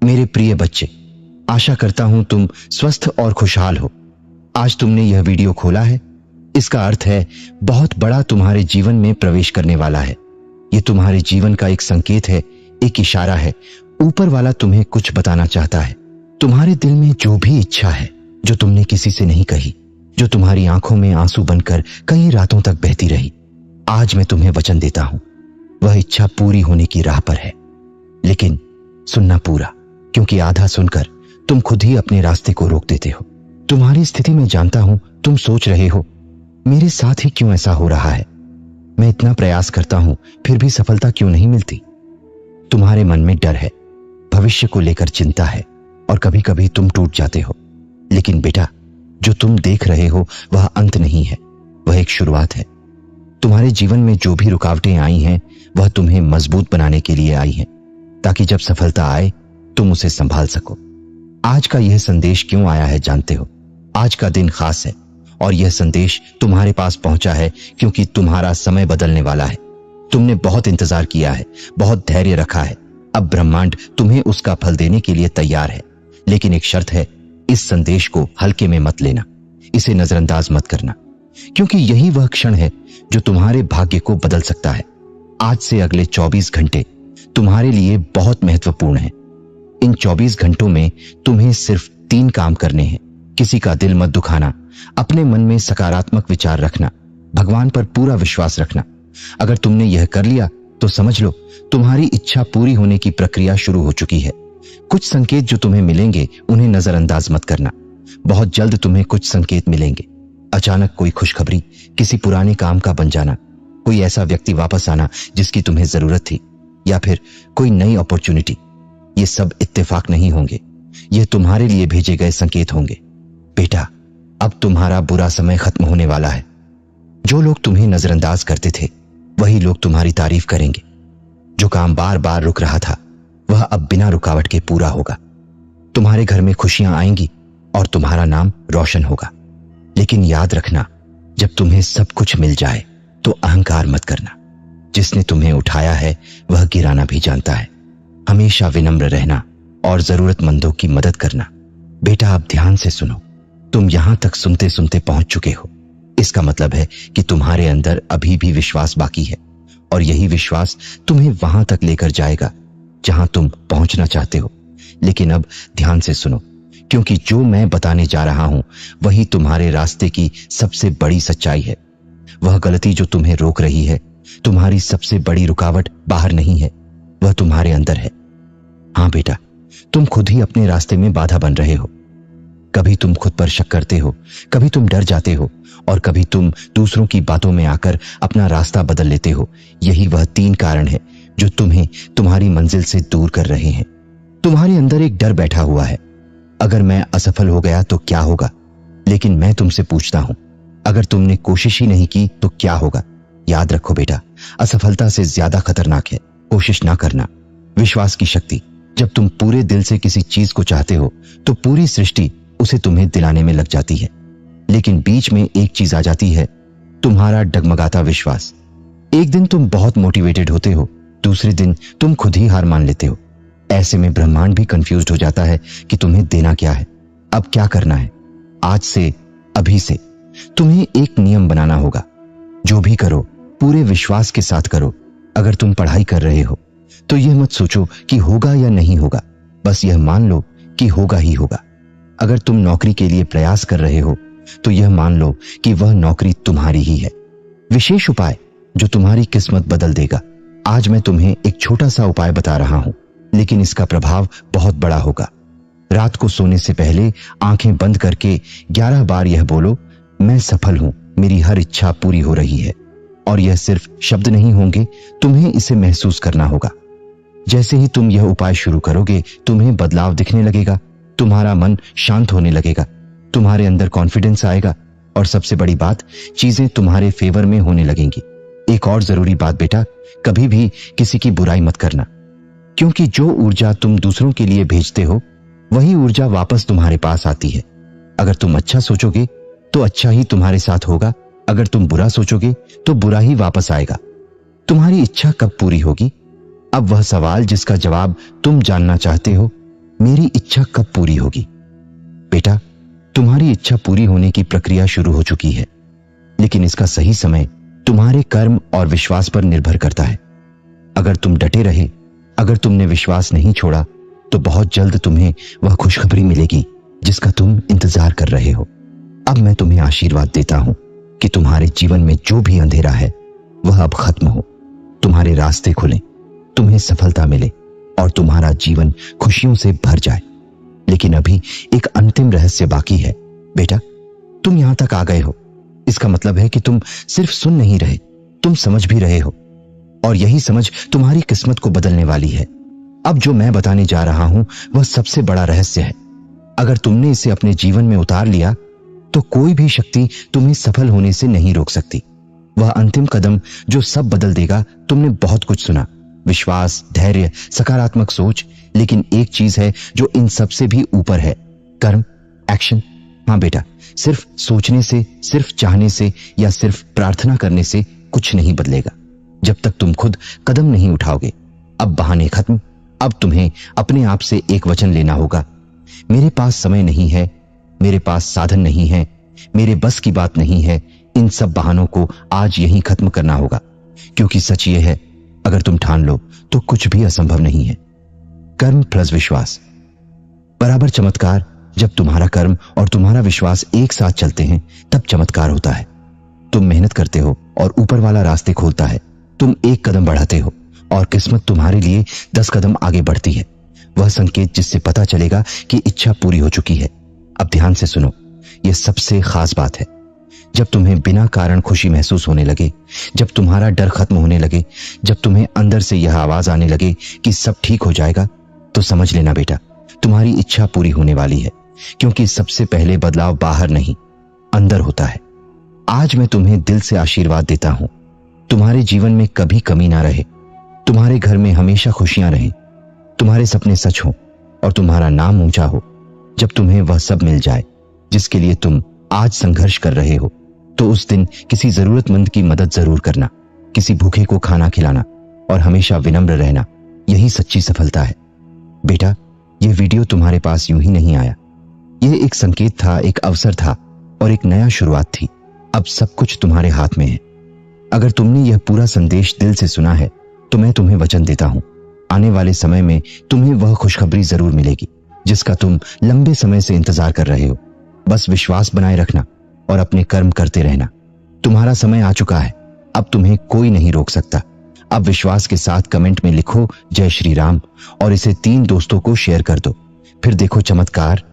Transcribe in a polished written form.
मेरे प्रिय बच्चे, आशा करता हूं तुम स्वस्थ और खुशहाल हो। आज तुमने यह वीडियो खोला है, इसका अर्थ है बहुत बड़ा तुम्हारे जीवन में प्रवेश करने वाला है। यह तुम्हारे जीवन का एक संकेत है, एक इशारा है। ऊपर वाला तुम्हें कुछ बताना चाहता है। तुम्हारे दिल में जो भी इच्छा है, जो तुमने किसी से नहीं कही, जो तुम्हारी आंखों में आंसू बनकर कई रातों तक बहती रही, आज मैं तुम्हें वचन देता हूं, वह इच्छा पूरी होने की राह पर है। लेकिन सुनना पूरा, क्योंकि आधा सुनकर तुम खुद ही अपने रास्ते को रोक देते हो। तुम्हारी स्थिति में जानता हूं, तुम सोच रहे हो, मेरे साथ ही क्यों ऐसा हो रहा है? मैं इतना प्रयास करता हूं, फिर भी सफलता क्यों नहीं मिलती? तुम्हारे मन में डर है, भविष्य को लेकर चिंता है और कभी कभी तुम टूट जाते हो। लेकिन बेटा, जो तुम देख रहे हो वह अंत नहीं है, वह एक शुरुआत है। तुम्हारे जीवन में जो भी रुकावटें आई हैं, वह तुम्हें मजबूत बनाने के लिए आई हैं, ताकि जब सफलता आए तुम उसे संभाल सको। आज का यह संदेश क्यों आया है जानते हो? आज का दिन खास है और यह संदेश तुम्हारे पास पहुंचा है क्योंकि तुम्हारा समय बदलने वाला है। तुमने बहुत इंतजार किया है, बहुत धैर्य रखा है। अब ब्रह्मांड तुम्हें उसका फल देने के लिए तैयार है। लेकिन एक शर्त है, इस संदेश को हल्के में मत लेना, इसे नजरअंदाज मत करना, क्योंकि यही वह क्षण है जो तुम्हारे भाग्य को बदल सकता है। आज से अगले 24 घंटे तुम्हारे लिए बहुत महत्वपूर्ण है। इन 24 घंटों में तुम्हें सिर्फ 3 काम करने हैं। किसी का दिल मत दुखाना, अपने मन में सकारात्मक विचार रखना, भगवान पर पूरा विश्वास रखना। अगर तुमने यह कर लिया तो समझ लो तुम्हारी इच्छा पूरी होने की प्रक्रिया शुरू हो चुकी है। कुछ संकेत जो तुम्हें मिलेंगे उन्हें नजरअंदाज मत करना। बहुत जल्द तुम्हें कुछ संकेत मिलेंगे। अचानक कोई खुशखबरी, किसी पुराने काम का बन जाना, कोई ऐसा व्यक्ति वापस आना जिसकी तुम्हें जरूरत थी, या फिर कोई नई अपॉर्चुनिटी। ये सब इत्तेफाक नहीं होंगे, ये तुम्हारे लिए भेजे गए संकेत होंगे। बेटा, अब तुम्हारा बुरा समय खत्म होने वाला है। जो लोग तुम्हें नजरअंदाज करते थे वही लोग तुम्हारी तारीफ करेंगे। जो काम बार बार रुक रहा था वह अब बिना रुकावट के पूरा होगा। तुम्हारे घर में खुशियां आएंगी और तुम्हारा नाम रोशन होगा। लेकिन याद रखना, जब तुम्हें सब कुछ मिल जाए तो अहंकार मत करना। जिसने तुम्हें उठाया है वह गिराना भी जानता है। हमेशा विनम्र रहना और जरूरतमंदों की मदद करना। बेटा, अब ध्यान से सुनो। तुम यहां तक सुनते सुनते पहुंच चुके हो। इसका मतलब है कि तुम्हारे अंदर अभी भी विश्वास बाकी है और यही विश्वास तुम्हें वहां तक लेकर जाएगा जहां तुम पहुंचना चाहते हो। लेकिन अब ध्यान से सुनो, क्योंकि जो मैं बताने जा रहा हूं वही तुम्हारे रास्ते की सबसे बड़ी सच्चाई है। वह गलती जो तुम्हें रोक रही है, तुम्हारी सबसे बड़ी रुकावट बाहर नहीं है, वह तुम्हारे अंदर है। हां बेटा, तुम खुद ही अपने रास्ते में बाधा बन रहे हो। कभी तुम खुद पर शक करते हो, कभी तुम डर जाते हो और कभी तुम दूसरों की बातों में आकर अपना रास्ता बदल लेते हो। यही वह 3 कारण है जो तुम्हें तुम्हारी मंजिल से दूर कर रहे हैं। तुम्हारे अंदर एक डर बैठा हुआ है, अगर मैं असफल हो गया तो क्या होगा? लेकिन मैं तुमसे पूछता हूं, अगर तुमने कोशिश ही नहीं की तो क्या होगा? याद रखो बेटा, असफलता से ज्यादा खतरनाक है कोशिश ना करना। विश्वास की शक्ति, जब तुम पूरे दिल से किसी चीज को चाहते हो तो पूरी सृष्टि उसे तुम्हें दिलाने में लग जाती है। लेकिन बीच में एक चीज आ जाती है, तुम्हारा डगमगाता विश्वास। एक दिन तुम बहुत मोटिवेटेड होते हो, दूसरे दिन तुम खुद ही हार मान लेते हो। ऐसे में ब्रह्मांड भी कंफ्यूज्ड हो जाता है कि तुम्हें देना क्या है, अब क्या करना है। आज से, अभी से तुम्हें एक नियम बनाना होगा। जो भी करो पूरे विश्वास के साथ करो। अगर तुम पढ़ाई कर रहे हो तो यह मत सोचो कि होगा या नहीं होगा, बस यह मान लो कि होगा ही होगा। अगर तुम नौकरी के लिए प्रयास कर रहे हो तो यह मान लो कि वह नौकरी तुम्हारी ही है। विशेष उपाय जो तुम्हारी किस्मत बदल देगा। आज मैं तुम्हें एक छोटा सा उपाय बता रहा हूं, लेकिन इसका प्रभाव बहुत बड़ा होगा। रात को सोने से पहले आंखें बंद करके 11 बार यह बोलो, मैं सफल हूं, मेरी हर इच्छा पूरी हो रही है। और यह सिर्फ शब्द नहीं होंगे, तुम्हें इसे महसूस करना होगा। जैसे ही तुम यह उपाय शुरू करोगे, तुम्हें बदलाव दिखने लगेगा, तुम्हारा मन शांत होने लगेगा, तुम्हारे अंदर कॉन्फिडेंस आएगा और सबसे बड़ी बात, चीजें तुम्हारे फेवर में होने लगेंगी। एक और जरूरी बात बेटा, कभी भी किसी की बुराई मत करना, क्योंकि जो ऊर्जा तुम दूसरों के लिए भेजते हो वही ऊर्जा वापस तुम्हारे पास आती है। अगर तुम अच्छा सोचोगे तो अच्छा ही तुम्हारे साथ होगा, अगर तुम बुरा सोचोगे तो बुरा ही वापस आएगा। तुम्हारी इच्छा कब पूरी होगी? अब वह सवाल जिसका जवाब तुम जानना चाहते हो, मेरी इच्छा कब पूरी होगी? बेटा, तुम्हारी इच्छा पूरी होने की प्रक्रिया शुरू हो चुकी है, लेकिन इसका सही समय तुम्हारे कर्म और विश्वास पर निर्भर करता है। अगर तुम डटे रहे, अगर तुमने विश्वास नहीं छोड़ा, तो बहुत जल्द तुम्हें वह खुशखबरी मिलेगी जिसका तुम इंतजार कर रहे हो। अब मैं तुम्हें आशीर्वाद देता हूं कि तुम्हारे जीवन में जो भी अंधेरा है वह अब खत्म हो, तुम्हारे रास्ते खुलें, तुम्हें सफलता मिले और तुम्हारा जीवन खुशियों से भर जाए। लेकिन अभी एक अंतिम रहस्य बाकी है। बेटा, तुम यहां तक आ गए हो, इसका मतलब है कि तुम सिर्फ सुन नहीं रहे, तुम समझ भी रहे हो, और यही समझ तुम्हारी किस्मत को बदलने वाली है। अब जो मैं बताने जा रहा हूं वह सबसे बड़ा रहस्य है। अगर तुमने इसे अपने जीवन में उतार लिया तो कोई भी शक्ति तुम्हें सफल होने से नहीं रोक सकती। वह अंतिम कदम जो सब बदल देगा। तुमने बहुत कुछ सुना, विश्वास, धैर्य, सकारात्मक सोच, लेकिन एक चीज है जो इन सबसे भी ऊपर है, कर्म, एक्शन। हाँ बेटा, सिर्फ सोचने से, सिर्फ चाहने से या सिर्फ प्रार्थना करने से कुछ नहीं बदलेगा जब तक तुम खुद कदम नहीं उठाओगे। अब बहाने खत्म, अब तुम्हें अपने आप से एक वचन लेना होगा। मेरे पास समय नहीं है, मेरे पास साधन नहीं है, मेरे बस की बात नहीं है, इन सब बहानों को आज यहीं खत्म करना होगा, क्योंकि सच ये है, अगर तुम ठान लो तो कुछ भी असंभव नहीं है। कर्म प्लस विश्वास बराबर चमत्कार। जब तुम्हारा कर्म और तुम्हारा विश्वास एक साथ चलते हैं तब चमत्कार होता है। तुम मेहनत करते हो और ऊपर वाला रास्ते खोलता है। तुम एक कदम बढ़ाते हो और किस्मत तुम्हारे लिए 10 कदम आगे बढ़ती है। वह संकेत जिससे पता चलेगा कि इच्छा पूरी हो चुकी है। अब ध्यान से सुनो, यह सबसे खास बात है। जब तुम्हें बिना कारण खुशी महसूस होने लगे, जब तुम्हारा डर खत्म होने लगे, जब तुम्हें अंदर से यह आवाज आने लगे कि सब ठीक हो जाएगा, तो समझ लेना बेटा, तुम्हारी इच्छा पूरी होने वाली है। क्योंकि सबसे पहले बदलाव बाहर नहीं, अंदर होता है। आज मैं तुम्हें दिल से आशीर्वाद देता हूं, तुम्हारे जीवन में कभी कमी ना रहे, तुम्हारे घर में हमेशा खुशियां रहें, तुम्हारे सपने सच हो और तुम्हारा नाम ऊंचा हो। जब तुम्हें वह सब मिल जाए जिसके लिए तुम आज संघर्ष कर रहे हो, तो उस दिन किसी जरूरतमंद की मदद जरूर करना, किसी भूखे को खाना खिलाना और हमेशा विनम्र रहना, यही सच्ची सफलता है। बेटा, यह वीडियो तुम्हारे पास यूं ही नहीं आया। यह एक संकेत था, एक अवसर था और एक नया शुरुआत थी। अब सब कुछ तुम्हारे हाथ में है। अगर तुमने यह पूरा संदेश दिल से सुना है तो मैं तुम्हें वचन देता हूं, आने वाले समय में तुम्हें वह खुशखबरी जरूर मिलेगी जिसका तुम लंबे समय से इंतजार कर रहे हो। बस विश्वास बनाए रखना और अपने कर्म करते रहना। तुम्हारा समय आ चुका है, अब तुम्हें कोई नहीं रोक सकता। अब विश्वास के साथ कमेंट में लिखो जय श्री राम और इसे 3 दोस्तों को शेयर कर दो। फिर देखो चमत्कार